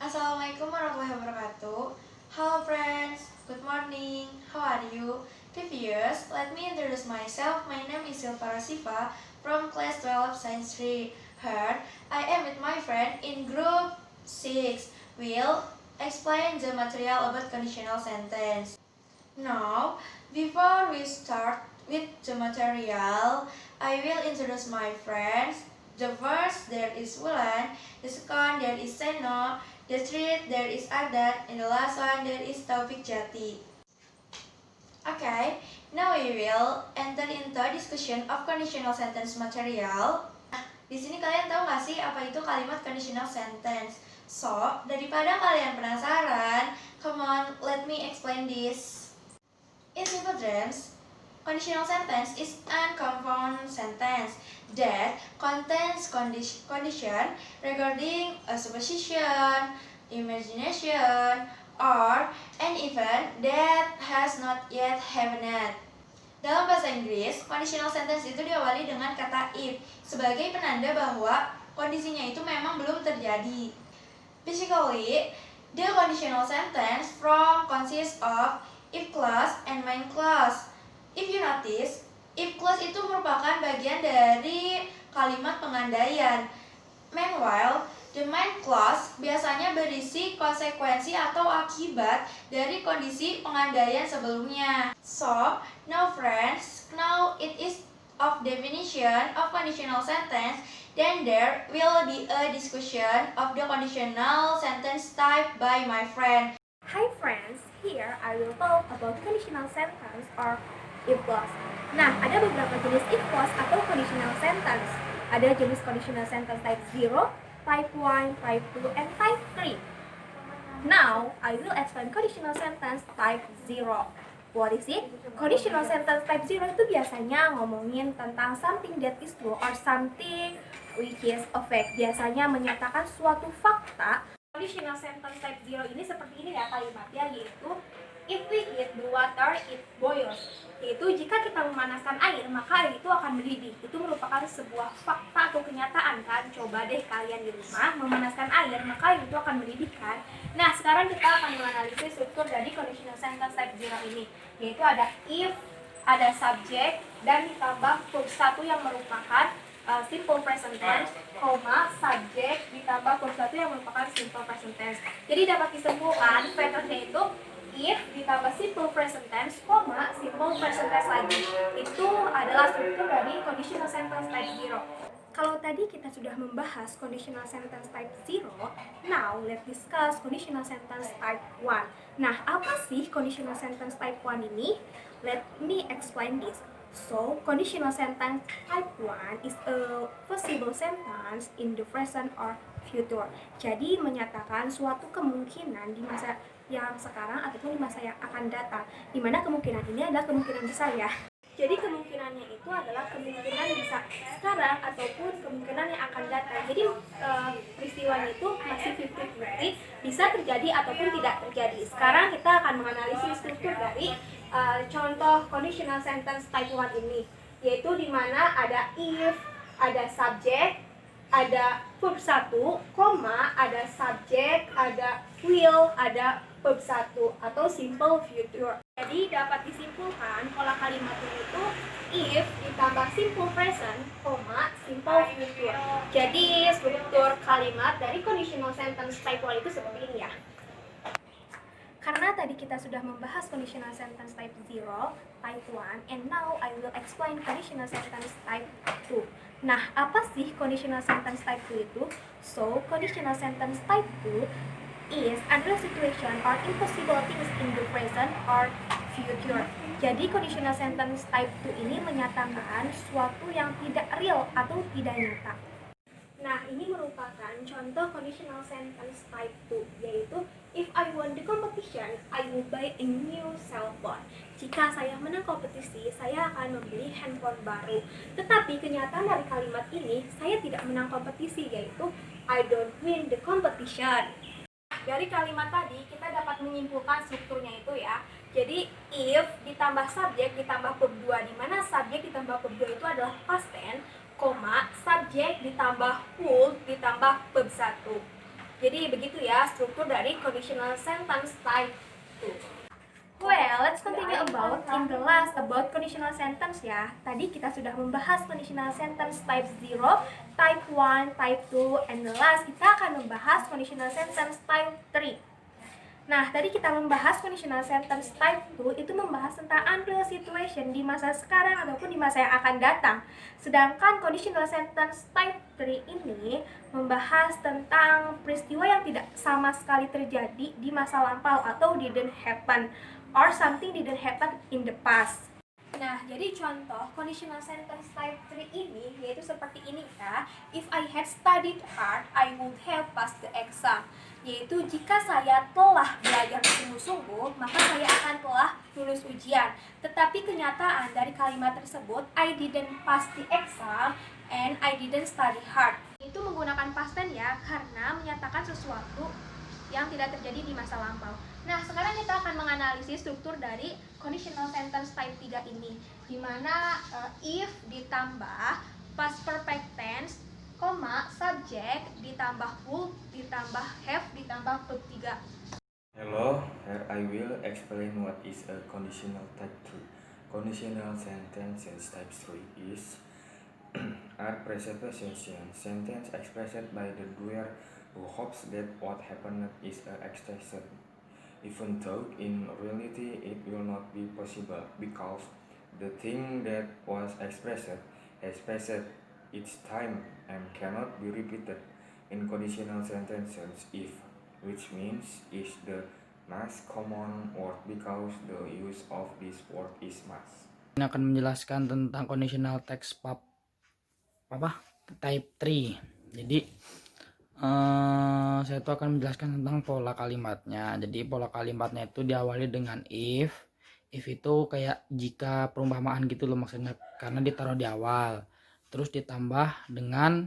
Assalamualaikum warahmatullahi wabarakatuh. Hello friends, good morning. How are you? Previous, let me introduce myself. My name is Silvara Siva from class 12 Science 3. Here, I am with my friend in group 6. We'll explain the material about conditional sentence. Now, before we start with the material, I will introduce my friends. The first, there is Wulan. The second, there is Seno. The third, there is Adat. And the last one, there is Taufik Jati. Okay, now we will enter into discussion of conditional sentence material. Di sini kalian tahu nggak sih apa itu kalimat conditional sentence? So, daripada kalian penasaran, come on, let me explain this. In simple terms, conditional sentence is a compound sentence that contains condition regarding a supposition, imagination, or an event that has not yet happened. Dalam bahasa Inggris, conditional sentence itu diawali dengan kata if sebagai penanda bahwa kondisinya itu memang belum terjadi. Basically, the conditional sentence consists of if clause and main clause. If you notice, if clause itu merupakan bagian dari kalimat pengandaian. Meanwhile, the main clause biasanya berisi konsekuensi atau akibat dari kondisi pengandaian sebelumnya. So, now friends, now it is of definition of conditional sentence. Then there will be a discussion of the conditional sentence type by my friend. Hi friends, here I will talk about conditional sentence or if clause. Nah, ada beberapa jenis if clause atau conditional sentence. Ada jenis conditional sentence type 0, type 1, type 2, and type 3. Now, I will explain conditional sentence type 0. What is it? Conditional sentence type 0 itu biasanya ngomongin tentang something that is true or something which is a fact. Biasanya menyatakan suatu fakta. Conditional sentence type 0 ini seperti ini ya kalimatnya, yaitu if we heat the water, it boils. Yaitu jika kita memanaskan air, maka air itu akan mendidih. Itu merupakan sebuah fakta atau kenyataan kan. Coba deh kalian di rumah memanaskan air, maka air itu akan mendidih kan. Nah, sekarang kita akan menganalisis struktur dari conditional sentence type 0 ini. Yaitu ada if, ada subject, dan ditambah verb 1 yang merupakan simple present tense, koma, subject ditambah verb 1 yang merupakan simple present tense. Jadi dapat disimpulkan patternnya itu if ditambah simple present tense, koma, simple present tense lagi. Itu adalah struktur dari conditional sentence type 0. Kalau tadi kita sudah membahas conditional sentence type 0, now let's discuss conditional sentence type 1. Nah, apa sih conditional sentence type 1 ini? Let me explain this. So, conditional sentence type 1 is a possible sentence in the present or future. Jadi, menyatakan suatu kemungkinan di masa yang sekarang ataupun di masa yang akan datang. Dimana kemungkinan ini adalah kemungkinan besar ya. Jadi kemungkinannya itu adalah kemungkinan bisa sekarang ataupun kemungkinan yang akan datang. Jadi peristiwanya itu masih 50-50, bisa terjadi ataupun tidak terjadi. Sekarang kita akan menganalisis struktur dari contoh conditional sentence type 1 ini, yaitu di mana ada if, ada subject, ada verb 1, koma, ada subject, ada will, ada verb 1 atau simple future. Jadi dapat disimpulkan pola kalimatnya itu if ditambah simple present, koma, simple future. Jadi struktur kalimat dari conditional sentence type 1 itu seperti ini ya. Karena tadi kita sudah membahas conditional sentence type 0, type 1, and now I will explain conditional sentence type 2. Nah, apa sih conditional sentence type 2 itu? So, conditional sentence type 2 is another situation or impossible things in the present or future. Jadi conditional sentence type 2 ini menyatakan suatu yang tidak real atau tidak nyata. Nah, ini merupakan contoh conditional sentence type 2, yaitu if I won the competition, I will buy a new cell phone. Jika saya menang kompetisi, saya akan membeli handphone baru. Tetapi kenyataan dari kalimat ini, saya tidak menang kompetisi, yaitu I don't win the competition. Dari kalimat tadi, kita dapat menyimpulkan strukturnya itu ya. Jadi, if ditambah subjek ditambah verb 2, di mana subjek ditambah verb 2 itu adalah past tense, koma, subjek ditambah would ditambah verb 1. Jadi begitu ya struktur dari conditional sentence type 2. Well, let's continue about in the last about conditional sentence ya. Tadi kita sudah membahas conditional sentence type 0, type 1, type 2, and the last kita akan membahas conditional sentence type 3. Nah, tadi kita membahas conditional sentence type 2 itu membahas tentang unreal situation di masa sekarang ataupun di masa yang akan datang. Sedangkan conditional sentence type 3 ini membahas tentang peristiwa yang tidak sama sekali terjadi di masa lampau atau didn't happen or something didn't happen in the past. Nah, jadi contoh conditional sentence type 3 ini yaitu seperti ini ya. If I had studied hard, I would have passed the exam. Yaitu jika saya telah belajar sungguh-sungguh, maka saya akan telah lulus ujian. Tetapi kenyataan dari kalimat tersebut, I didn't pass the exam and I didn't study hard. Itu menggunakan past tense ya, karena menyatakan sesuatu yang tidak terjadi di masa lampau. Nah, sekarang kita akan menganalisis struktur dari conditional sentence type 3 ini, di mana if ditambah past perfect tense, subject ditambah would ditambah have ditambah verb 3. Hello, here I will explain what is a conditional type 3. Conditional sentences type 3 is are presupposition sentence expressed by the doer who hopes that what happened is a expectation, even though in reality it will not be possible because the thing that was expressed has passed its time and cannot be repeated. In conditional sentences, if, which means is the most common word because the use of this word is must. Ini akan menjelaskan tentang conditional text type 3. Jadi saya tuh akan menjelaskan tentang pola kalimatnya. Jadi pola kalimatnya itu diawali dengan if itu kayak jika perumpamaan gitu loh maksudnya, karena ditaruh di awal. Terus ditambah dengan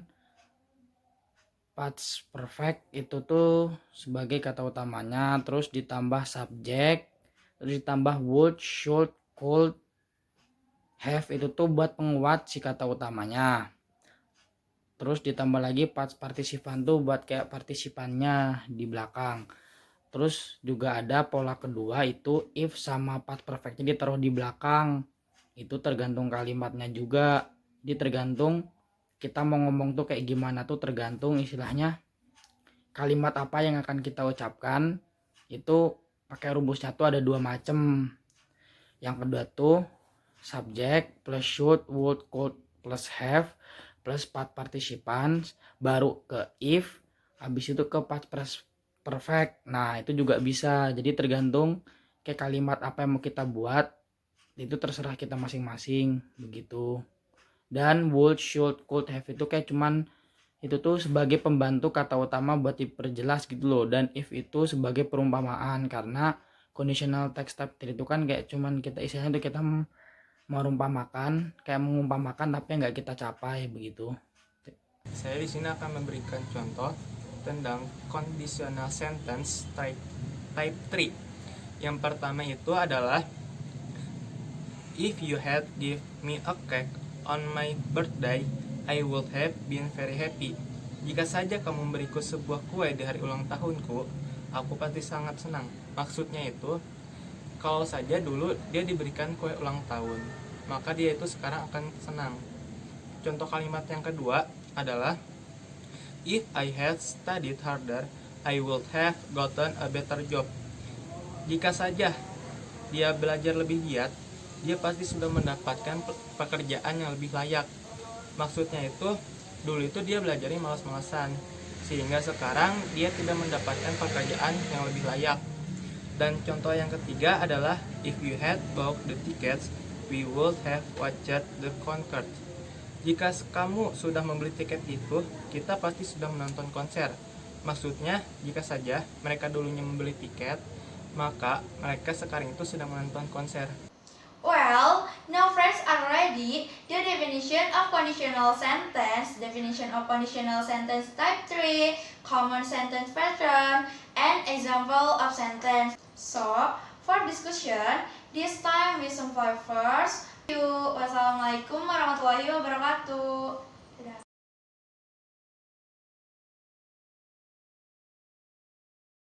past perfect itu tuh sebagai kata utamanya, terus ditambah subject, terus ditambah would, should, could, have itu tuh buat penguat si kata utamanya. Terus ditambah lagi past partisipan tuh buat kayak partisipannya di belakang. Terus juga ada pola kedua itu if sama past perfectnya ditaruh di belakang. Itu tergantung kalimatnya juga. Jadi tergantung kita mau ngomong tuh kayak gimana tuh tergantung istilahnya kalimat apa yang akan kita ucapkan. Itu pakai rumusnya tuh ada 2 macam. Yang kedua tuh subject plus should, would, could plus have plus past participants, baru ke if, habis itu ke past perfect. Nah, itu juga bisa. Jadi tergantung kayak kalimat apa yang mau kita buat, itu terserah kita masing-masing begitu. Dan would, should, could, have itu kayak cuman itu tuh sebagai pembantu kata utama buat diperjelas gitu loh. Dan if itu sebagai perumpamaan, karena conditional text type itu kan kayak cuman kita istilahnya tuh kita mengumpamakan tapi nggak kita capai begitu. Saya di sini akan memberikan contoh tentang conditional sentence type 3. Yang pertama itu adalah if you had give me a cake on my birthday, I would have been very happy. Jika saja kamu memberiku sebuah kue di hari ulang tahunku, aku pasti sangat senang. Maksudnya itu, kalau saja dulu dia diberikan kue ulang tahun, maka dia itu sekarang akan senang. Contoh kalimat yang kedua adalah if I had studied harder, I would have gotten a better job. Jika saja dia belajar lebih giat, dia pasti sudah mendapatkan pekerjaan yang lebih layak. Maksudnya itu, dulu itu dia belajarnya malas-malasan, sehingga sekarang dia tidak mendapatkan pekerjaan yang lebih layak. Dan contoh yang ketiga adalah if you had bought the tickets, we would have watched the concert. Jika kamu sudah membeli tiket itu, kita pasti sudah menonton konser. Maksudnya, jika saja mereka dulunya membeli tiket, maka mereka sekarang itu sedang menonton konser. Well, now friends are ready. The definition of conditional sentence, definition of conditional sentence type 3, common sentence pattern, and example of sentence. So, for discussion, this time we simplify first. Wassalamualaikum warahmatullahi wabarakatuh.